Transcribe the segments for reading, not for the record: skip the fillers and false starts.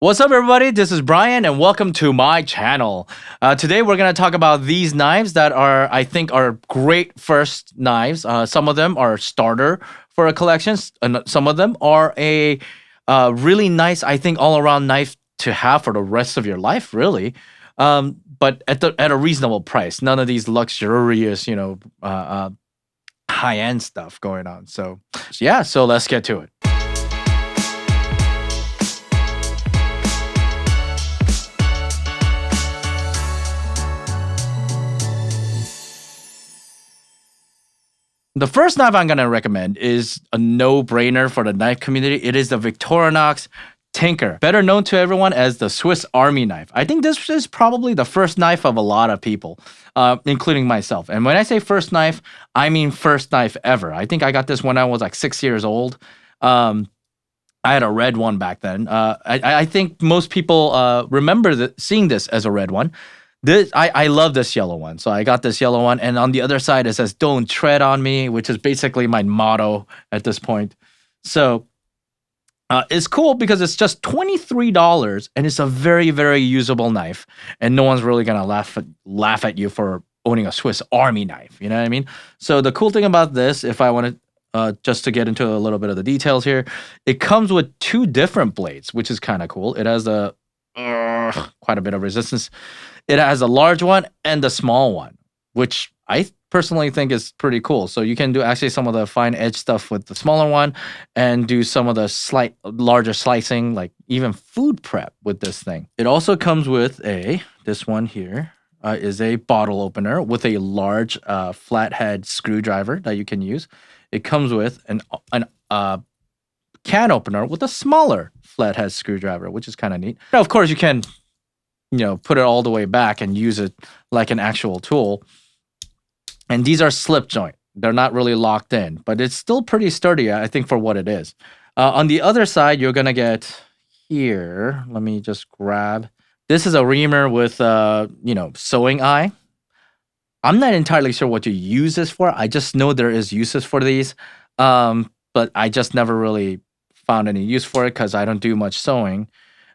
What's up, everybody? This is Brian, and welcome to my channel. Today, we're going to talk about these knives that I think, are great first knives. Some of them are starter for a collection, and some of them are a really nice, I think, all-around knife to have for the rest of your life, really. But at a reasonable price. None of these luxurious, high-end stuff going on. So yeah, so let's get to it. The first knife I'm going to recommend is a no-brainer for the knife community. It is the Victorinox Tinker, better known to everyone as the Swiss Army knife. I think this is probably the first knife of a lot of people, including myself. And when I say first knife, I mean first knife ever. I think I got this when I was like 6 years old. I had a red one back then. I think most people remember seeing this as a red one. I love this yellow one. So I got this yellow one. And on the other side, it says, "Don't tread on me," which is basically my motto at this point. So it's cool because it's just $23 and it's a very, very usable knife. And no one's really going to laugh at you for owning a Swiss Army knife. You know what I mean? So the cool thing about this, if I want to, just to get into a little bit of the details here, it comes with two different blades, which is kind of cool. It has quite a bit of resistance. It has a large one and a small one, which I personally think is pretty cool. So you can do actually some of the fine edge stuff with the smaller one and do some of the larger slicing, like even food prep with this thing. It also comes with this one here is a bottle opener with a large flathead screwdriver that you can use. It comes with an can opener with a smaller flathead screwdriver, which is kind of neat. Now, of course, you can put it all the way back and use it like an actual tool. And these are slip joint. They're not really locked in, but it's still pretty sturdy, I think, for what it is. On the other side, you're going to get here. Let me just grab. This is a reamer with, sewing eye. I'm not entirely sure what to use this for. I just know there is uses for these, but I just never really found any use for it because I don't do much sewing.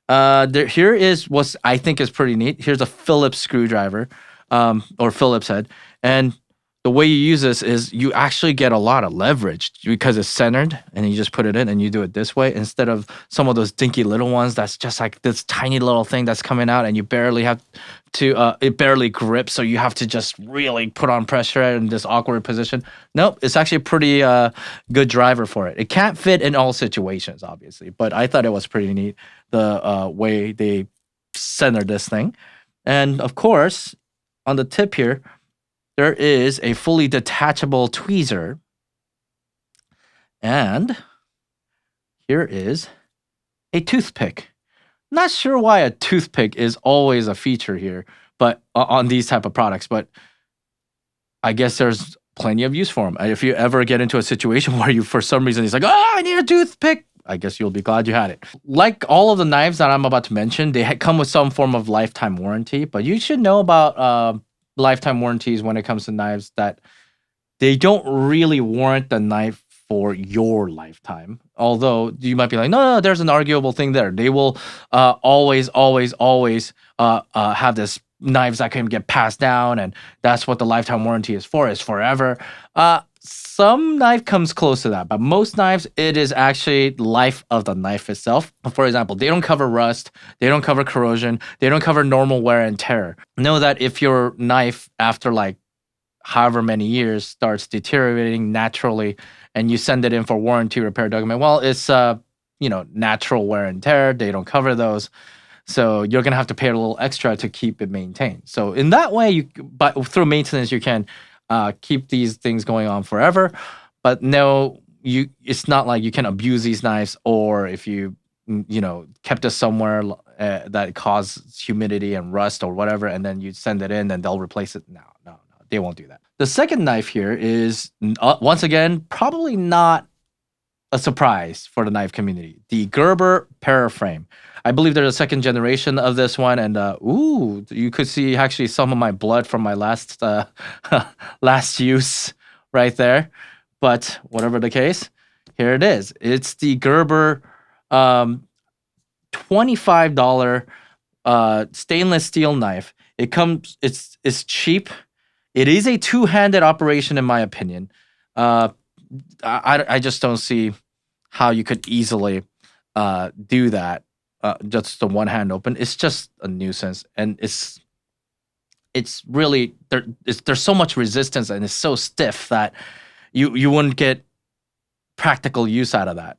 Here is what I think is pretty neat. Here's a Phillips screwdriver, or Phillips head. And the way you use this is you actually get a lot of leverage because it's centered and you just put it in and you do it this way instead of some of those dinky little ones that's just like this tiny little thing that's coming out and you barely have to, it barely grips. So you have to just really put on pressure in this awkward position. Nope, it's actually a pretty good driver for it. It can't fit in all situations, obviously, but I thought it was pretty neat the way they centered this thing. And of course, on the tip here, there is a fully detachable tweezer. And here is a toothpick. Not sure why a toothpick is always a feature here, but on these type of products, but I guess there's plenty of use for them. If you ever get into a situation where you, for some reason, it's like, "Oh, I need a toothpick," I guess you'll be glad you had it. Like all of the knives that I'm about to mention, they come with some form of lifetime warranty, but you should know about lifetime warranties when it comes to knives that they don't really warrant the knife for your lifetime. Although you might be like, no, there's an arguable thing there. They will always have this knives that can get passed down, and that's what the lifetime warranty is for, is forever. Some knife comes close to that, but most knives, it is actually life of the knife itself. For example, they don't cover rust, they don't cover corrosion, they don't cover normal wear and tear. Know that if your knife, after like however many years, starts deteriorating naturally and you send it in for warranty repair document, well, it's natural wear and tear. They don't cover those. So you're going to have to pay a little extra to keep it maintained. So in that way, through maintenance, you can keep these things going on forever. But no, it's not like you can abuse these knives, or if you kept it somewhere that causes humidity and rust or whatever, and then you send it in and they'll replace it. No, they won't do that. The second knife here is, once again, probably not a surprise for the knife community. The Gerber Paraframe. I believe there's a second generation of this one, and you could see actually some of my blood from my last use right there. But whatever the case, here it is. It's the Gerber $25 stainless steel knife. It's cheap. It is a two-handed operation in my opinion. I just don't see how you could easily do that. Just the one hand open. It's just a nuisance, and it's really there's so much resistance, and it's so stiff that you wouldn't get practical use out of that.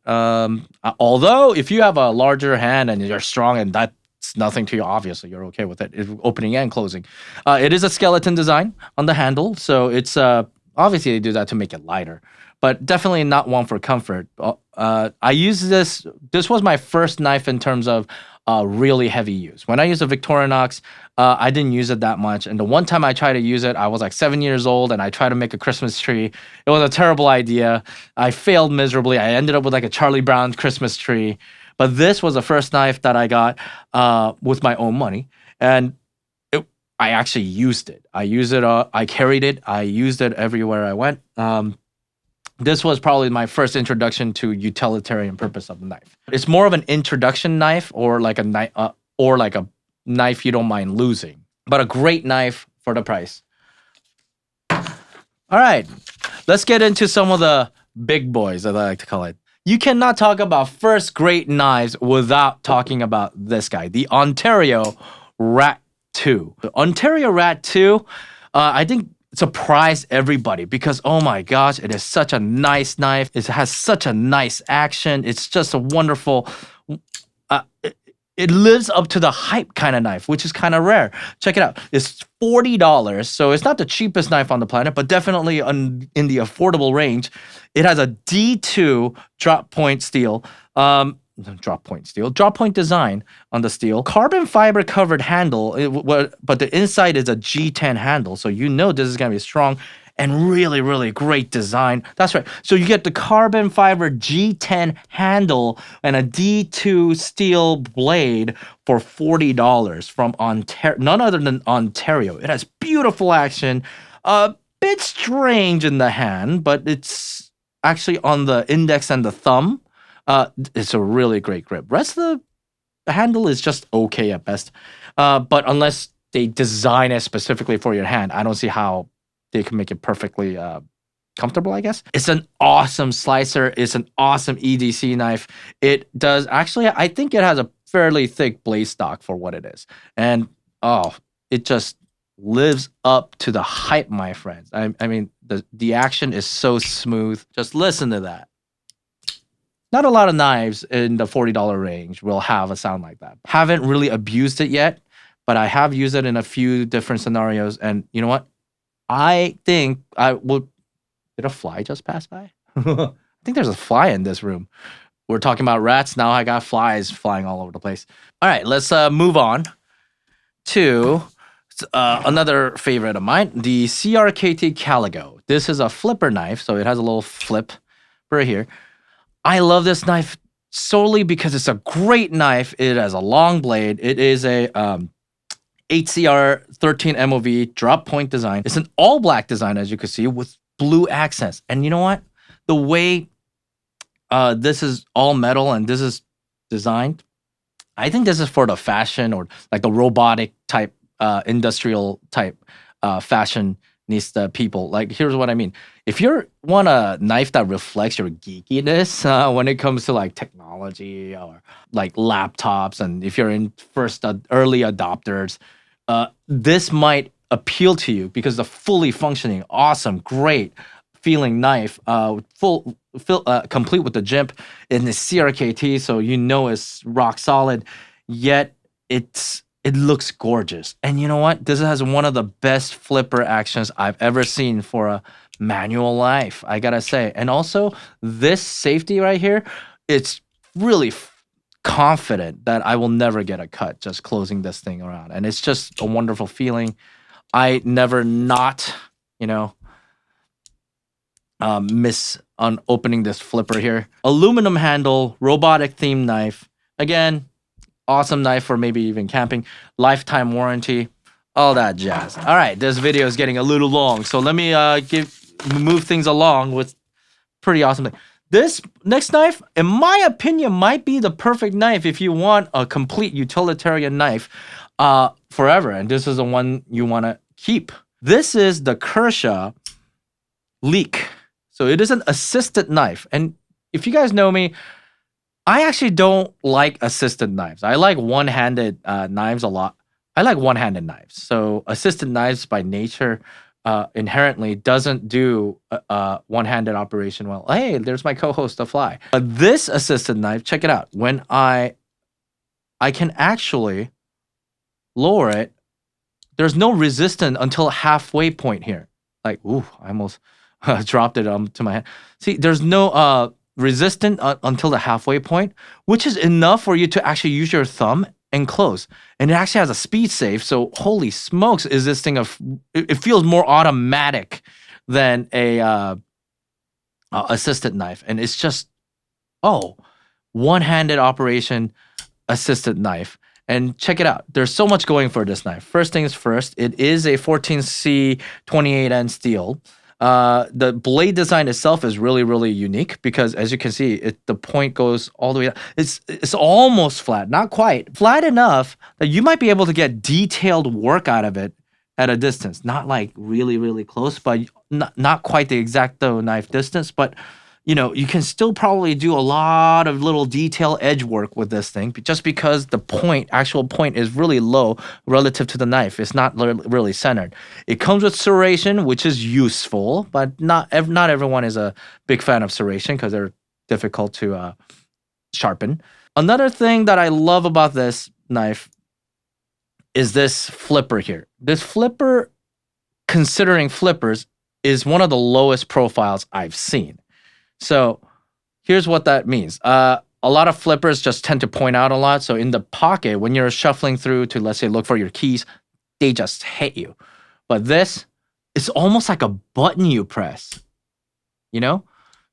Although if you have a larger hand and you're strong and that's nothing to you, obviously you're okay with it, opening and closing. It is a skeleton design on the handle, so it's obviously they do that to make it lighter, but definitely not one for comfort. I use this. This was my first knife in terms of really heavy use. When I used a Victorinox, I didn't use it that much. And the one time I tried to use it, I was like 7 years old, and I tried to make a Christmas tree. It was a terrible idea. I failed miserably. I ended up with like a Charlie Brown Christmas tree. But this was the first knife that I got with my own money, and I actually used it. I used it. I carried it. I used it everywhere I went. This was probably my first introduction to utilitarian purpose of the knife. It's more of an introduction knife, or like a knife you don't mind losing, but a great knife for the price. All right, let's get into some of the big boys, as I like to call it. You cannot talk about first great knives without talking about this guy, the Ontario Rat 2. The Ontario Rat 2, I think surprised everybody because, oh my gosh, it is such a nice knife. It has such a nice action. It's just a wonderful, it lives up to the hype kind of knife, which is kind of rare. Check it out. It's $40, so it's not the cheapest knife on the planet, but definitely in the affordable range. It has a D2 drop point design on the steel. Carbon fiber covered handle, but the inside is a G10 handle, so you know this is going to be strong and really, really great design. That's right. So you get the carbon fiber G10 handle and a D2 steel blade for $40 from Ontario, none other than Ontario. It has beautiful action, a bit strange in the hand, but it's actually on the index and the thumb. It's a really great grip. Rest of the handle is just okay at best. But unless they design it specifically for your hand, I don't see how they can make it perfectly comfortable, I guess. It's an awesome slicer. It's an awesome EDC knife. It does actually, I think it has a fairly thick blade stock for what it is. And it just lives up to the hype, my friends. I mean, the action is so smooth. Just listen to that. Not a lot of knives in the $40 range will have a sound like that. Haven't really abused it yet, but I have used it in a few different scenarios. And you know what? I think I would. Did a fly just pass by? I think there's a fly in this room. We're talking about rats. Now I got flies flying all over the place. All right, let's move on to another favorite of mine, the CRKT Caligo. This is a flipper knife, so it has a little flip right here. I love this knife solely because it's a great knife. It has a long blade. It is a 8CR 13 MOV drop point design. It's an all black design, as you can see, with blue accents. And you know what? The way this is all metal and this is designed, I think this is for the fashion or like the robotic type, industrial type fashionista people. Like, here's what I mean. If you want a knife that reflects your geekiness when it comes to like technology or like laptops, and if you're in early adopters, this might appeal to you because the fully functioning, awesome, great feeling knife, complete with the jimp in the CRKT, so you know it's rock solid. Yet it looks gorgeous. And you know what? This has one of the best flipper actions I've ever seen for a manual knife, I gotta say. And also, this safety right here, it's really confident that I will never get a cut just closing this thing around. And it's just a wonderful feeling. I never miss on opening this flipper here. Aluminum handle, robotic themed knife. Again, awesome knife for maybe even camping. Lifetime warranty, all that jazz. All right, this video is getting a little long, so let me move things along with pretty awesome thing. This next knife, in my opinion, might be the perfect knife if you want a complete utilitarian knife forever. And this is the one you want to keep. This is the Kershaw Leek. So it is an assisted knife. And if you guys know me, I actually don't like assisted knives. I like one-handed knives a lot. I like one-handed knives. So assisted knives by nature inherently doesn't do one-handed operation well. Hey, there's my co-host, The Fly. This assisted knife, check it out. When I can actually lower it, there's no resistance until halfway point here. Like, ooh, I almost dropped it to my hand. See, there's no resistant until the halfway point, which is enough for you to actually use your thumb and close. And it actually has a speed save. So holy smokes, is this thing it feels more automatic than a assisted knife. And it's just, one-handed operation assisted knife. And check it out. There's so much going for this knife. First things first, it is a 14C 28N steel. The blade design itself is really, really unique because, as you can see, the point goes all the way up. It's almost flat, not quite. Flat enough that you might be able to get detailed work out of it at a distance. Not like really, really close, but not quite the X-Acto knife distance, but you can still probably do a lot of little detail edge work with this thing just because the actual point is really low relative to the knife. It's not really centered. It comes with serration, which is useful, but not everyone is a big fan of serration because they're difficult to sharpen. Another thing that I love about this knife is this flipper here. This flipper, considering flippers, is one of the lowest profiles I've seen. So here's what that means. A lot of flippers just tend to point out a lot. So in the pocket, when you're shuffling through to, let's say, look for your keys, they just hit you. But this, it's almost like a button you press,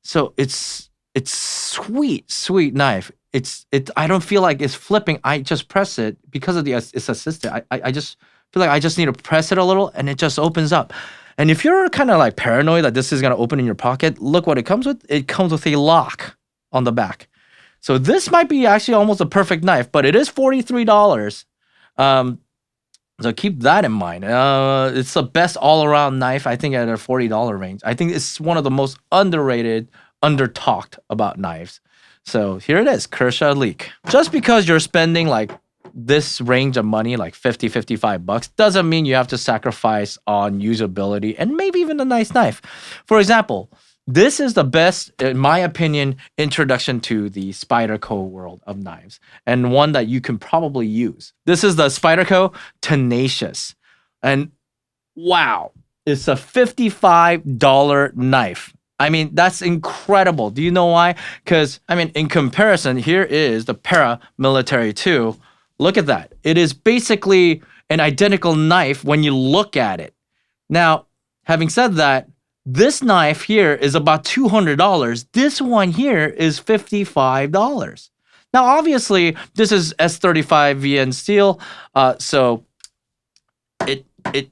So it's sweet knife. I don't feel like it's flipping. I just press it because of it's assisted. I just feel like I just need to press it a little and it just opens up. And if you're kind of like paranoid that this is going to open in your pocket, look what it comes with. It comes with a lock on the back. So this might be actually almost a perfect knife, but it is $43. So keep that in mind. It's the best all-around knife, I think, at a $40 range. I think it's one of the most underrated, under-talked about knives. So here it is, Kershaw Leek. Just because you're spending like this range of money, like $50, $55, doesn't mean you have to sacrifice on usability and maybe even a nice knife. For example, this is the best, in my opinion, introduction to the Spyderco world of knives, and one that you can probably use. This is the Spyderco Tenacious. And wow, it's a $55 knife. I mean, that's incredible. Do you know why? Because, in comparison, here is the Paramilitary 2. Look at that. It is basically an identical knife when you look at it. Now, having said that, this knife here is about $200. This one here is $55. Now, obviously, this is S35 VN steel, so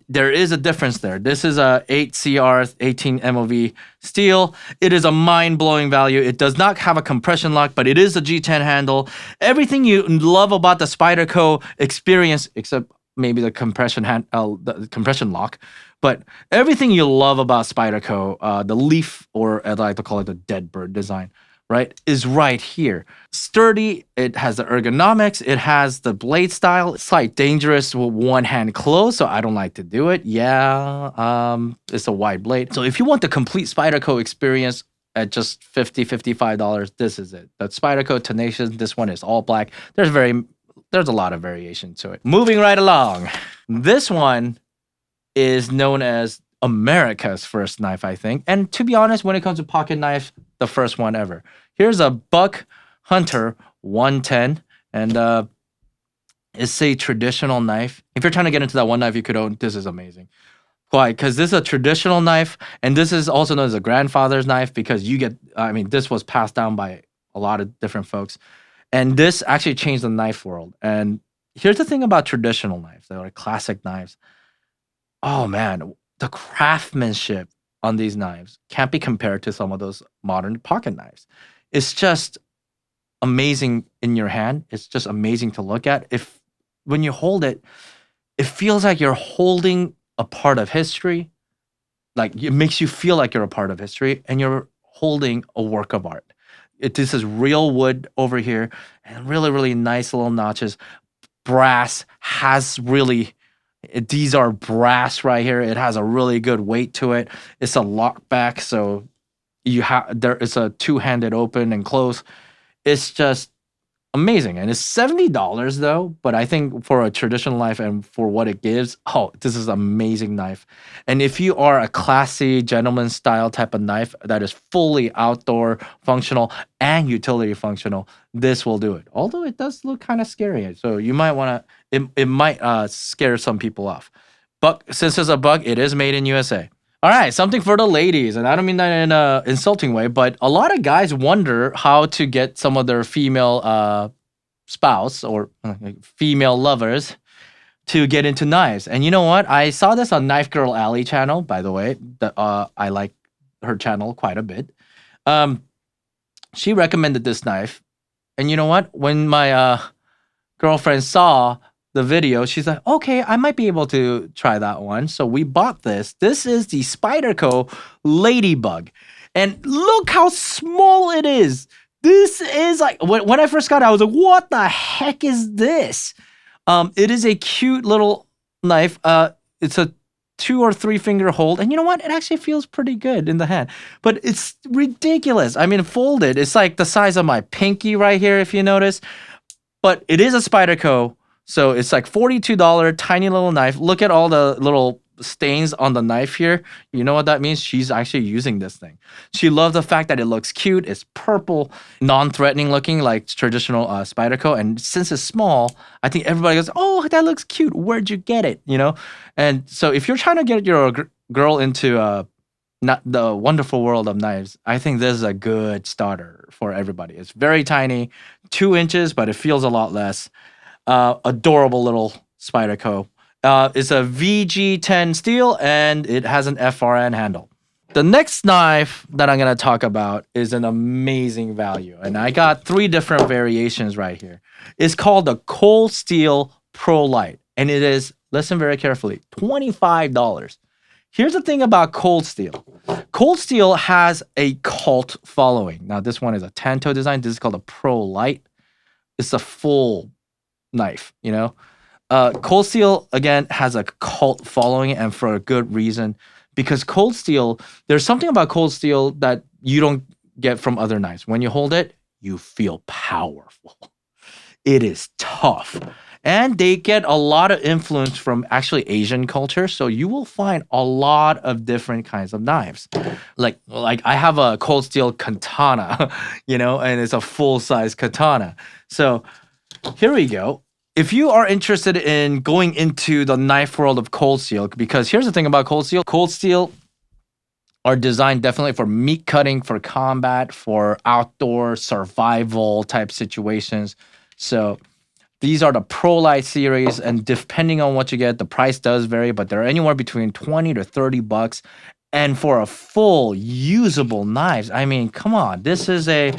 there is a difference there. This is a 8CR 18 MOV steel. It is a mind-blowing value. It does not have a compression lock, but it is a G10 handle. Everything you love about the Spyderco experience, except maybe the compression lock, but everything you love about Spyderco, the leaf, or as I like to call it, the dead bird design, right, is right here. Sturdy, it has the ergonomics, it has the blade style. It's like dangerous with one hand closed, so I don't like to do it. Yeah, it's a wide blade. So if you want the complete Spyderco experience at just $50, $55, this is it. The Spyderco Tenacious, this one is all black. There's a lot of variation to it. Moving right along. This one is known as America's first knife, I think. And to be honest, when it comes to pocket knives, the first one ever. Here's a Buck Hunter 110, and it's a traditional knife. If you're trying to get into that one knife you could own, this is amazing. Why? Because this is a traditional knife, and this is also known as a grandfather's knife because this was passed down by a lot of different folks. And this actually changed the knife world. And here's the thing about traditional knives, they're like classic knives. Oh man, the craftsmanship on these knives can't be compared to some of those modern pocket knives. It's just amazing in your hand. It's just amazing to look at. If when you hold it, it feels like you're holding a part of history. Like it makes you feel like you're a part of history and you're holding a work of art. This is real wood over here and really, really nice little notches. Brass has really, these are brass right here. It has a really good weight to it. It's a lockback, so you have there is a two-handed open and close. It's just amazing. And it's $70 though, but I think for a traditional knife and for what it gives, oh, this is an amazing knife. And if you are a classy gentleman style type of knife that is fully outdoor functional and utility functional, this will do it. Although it does look kind of scary. So you might want to, it might scare some people off. But since it's a bug, it is made in USA. All right, something for the ladies, and I don't mean that in an insulting way, but a lot of guys wonder how to get some of their female spouse or female lovers to get into knives. And you know what? I saw this on Knife Girl Alley channel, by the way. I like her channel quite a bit. She recommended this knife, and you know what? When my girlfriend saw the video, she's like, okay, I might be able to try that one. So we bought this. This is the Spyderco Ladybug. And look how small it is. This is like, when I first got it, I was like, what the heck is this? It is a cute little knife. It's a 2 or 3 finger hold. And you know what? It actually feels pretty good in the hand. But it's ridiculous. I mean, folded, it's like the size of my pinky right here, if you notice. But it is a Spyderco. So it's like $42, tiny little knife. Look at all the little stains on the knife here. You know what that means? She's actually using this thing. She loves the fact that it looks cute. It's purple, non-threatening looking like traditional Spyderco. And since it's small, I think everybody goes, oh, that looks cute. Where'd you get it? You know? And so if you're trying to get your girl into not the wonderful world of knives, I think this is a good starter for everybody. It's very tiny, 2 inches, but it feels a lot less. Adorable little Spyderco. It's a VG10 steel and it has an FRN handle. The next knife that I'm going to talk about is an amazing value. And I got 3 different variations right here. It's called the Cold Steel Pro Light. And it is, listen very carefully, $25. Here's the thing about Cold Steel. Cold Steel has a cult following. Now, this one is a Tanto design. This is called a Pro Light. It's a full knife, you know. Cold Steel again has a cult following, and for a good reason, because Cold Steel, there's something about Cold Steel that you don't get from other knives. When you hold it, you feel powerful. It is tough, and they get a lot of influence from actually Asian culture. So you will find a lot of different kinds of knives. Like I have a Cold Steel katana, you know, and it's a full size katana. So here we go. If you are interested in going into the knife world of Cold Steel, because here's the thing about Cold Steel are designed definitely for meat cutting, for combat, for outdoor survival type situations. So these are the Pro Light series, and depending on what you get, the price does vary, but they're anywhere between 20 to 30 bucks. And for a full usable knives, I mean, come on, this is a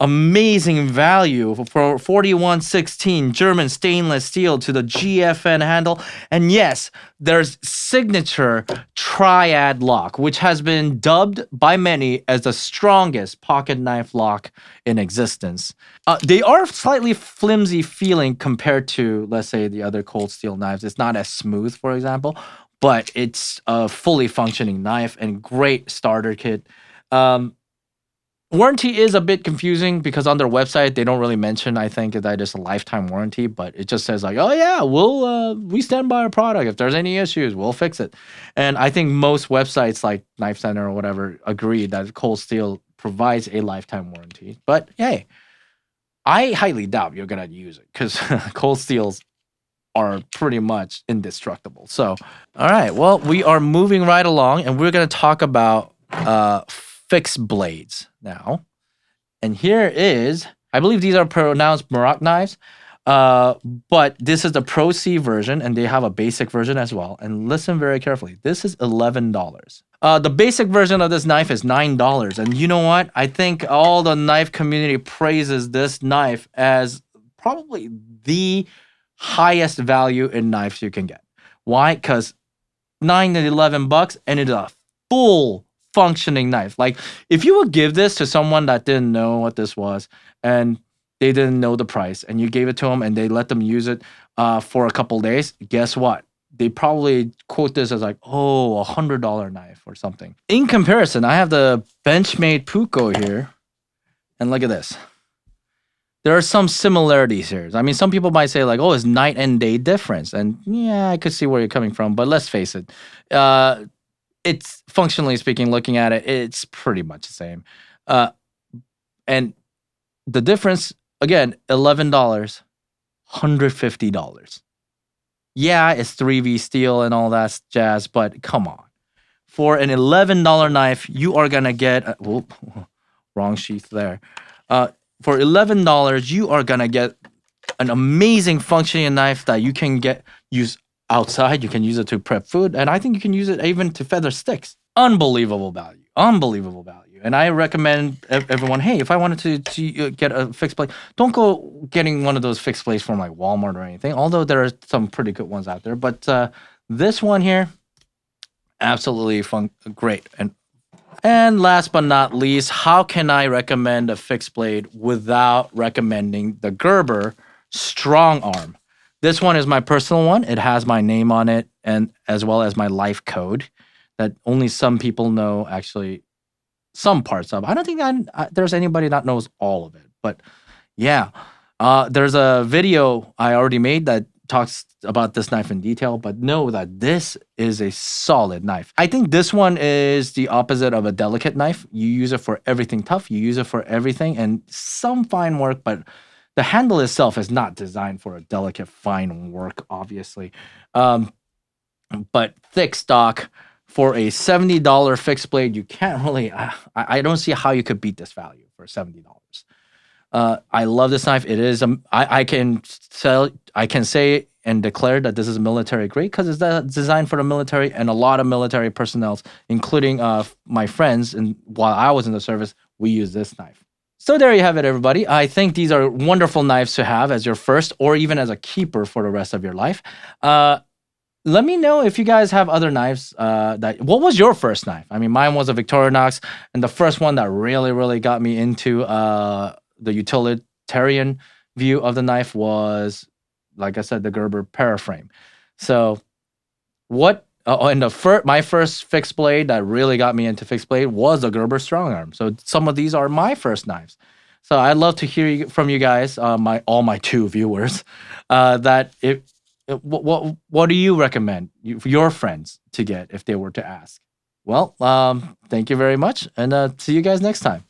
amazing value for 4116 German stainless steel to the GFN handle. And yes, there's signature triad lock, which has been dubbed by many as the strongest pocket knife lock in existence. They are slightly flimsy feeling compared to, let's say, the other Cold Steel knives. It's not as smooth, for example, but it's a fully functioning knife and great starter kit. Warranty is a bit confusing because on their website they don't really mention, I think, that it's a lifetime warranty, but it just says like, oh yeah, we stand by our product. If there's any issues, we'll fix it. And I think most websites like Knife Center or whatever agree that Cold Steel provides a lifetime warranty. But hey, I highly doubt you're gonna use it because Cold Steels are pretty much indestructible. So, all right, well, we are moving right along, and we're gonna talk about fixed blades now. And here is, I believe these are pronounced Maroc knives. But this is the Pro C version, and they have a basic version as well. And listen very carefully. This is $11. The basic version of this knife is $9. And you know what? I think all the knife community praises this knife as probably the highest value in knives you can get. Why? Because $9 to $11, and it's a full functioning knife. Like, if you would give this to someone that didn't know what this was and they didn't know the price, and you gave it to them and they let them use it for a couple days, guess what? They probably quote this as like, oh, $100 knife or something. In comparison, I have the Benchmade Puko here, and look at this. There are some similarities here. I mean, some people might say like, oh, it's night and day difference. And yeah, I could see where you're coming from, but let's face it. It's functionally speaking, looking at it, it's pretty much the same. And the difference, again, $11, $150. Yeah, it's 3V steel and all that jazz, but come on. For an $11 knife, you are going to get... wrong sheath there. For $11, you are gonna get an amazing functioning knife that you can use outside. You can use it to prep food, and I think you can use it even to feather sticks. Unbelievable value, unbelievable value. And I recommend everyone, hey, if I wanted to get a fixed blade, don't go getting one of those fixed blades from like Walmart or anything. Although there are some pretty good ones out there, but this one here, absolutely great. And last but not least, how can I recommend a fixed blade without recommending the Gerber Strong Arm? This one is my personal one. It has my name on it, and as well as my life code that only some people know, actually, some parts of. I don't think there's anybody that knows all of it. But yeah, there's a video I already made that talks about this knife in detail, but know that this is a solid knife. I think this one is the opposite of a delicate knife. You use it for everything tough. You use it for everything and some fine work, but the handle itself is not designed for a delicate fine work, obviously. But thick stock for a $70 fixed blade, you can't really, I don't see how you could beat this value for $70. I love this knife. It is I can say and declare that this is military grade because it's designed for the military, and a lot of military personnel, including my friends, and while I was in the service, we use this knife. So there you have it, everybody. I think these are wonderful knives to have as your first or even as a keeper for the rest of your life. Let me know if you guys have other knives. What was your first knife? I mean, mine was a Victorinox, and the first one that really got me into the utilitarian view of the knife was, like I said, the Gerber Paraframe. So my first fixed blade that really got me into fixed blade was a Gerber Strong Arm. So some of these are my first knives. So I'd love to hear from you guys, all my 2 viewers, what do you recommend your friends to get if they were to ask? Well, thank you very much, and see you guys next time.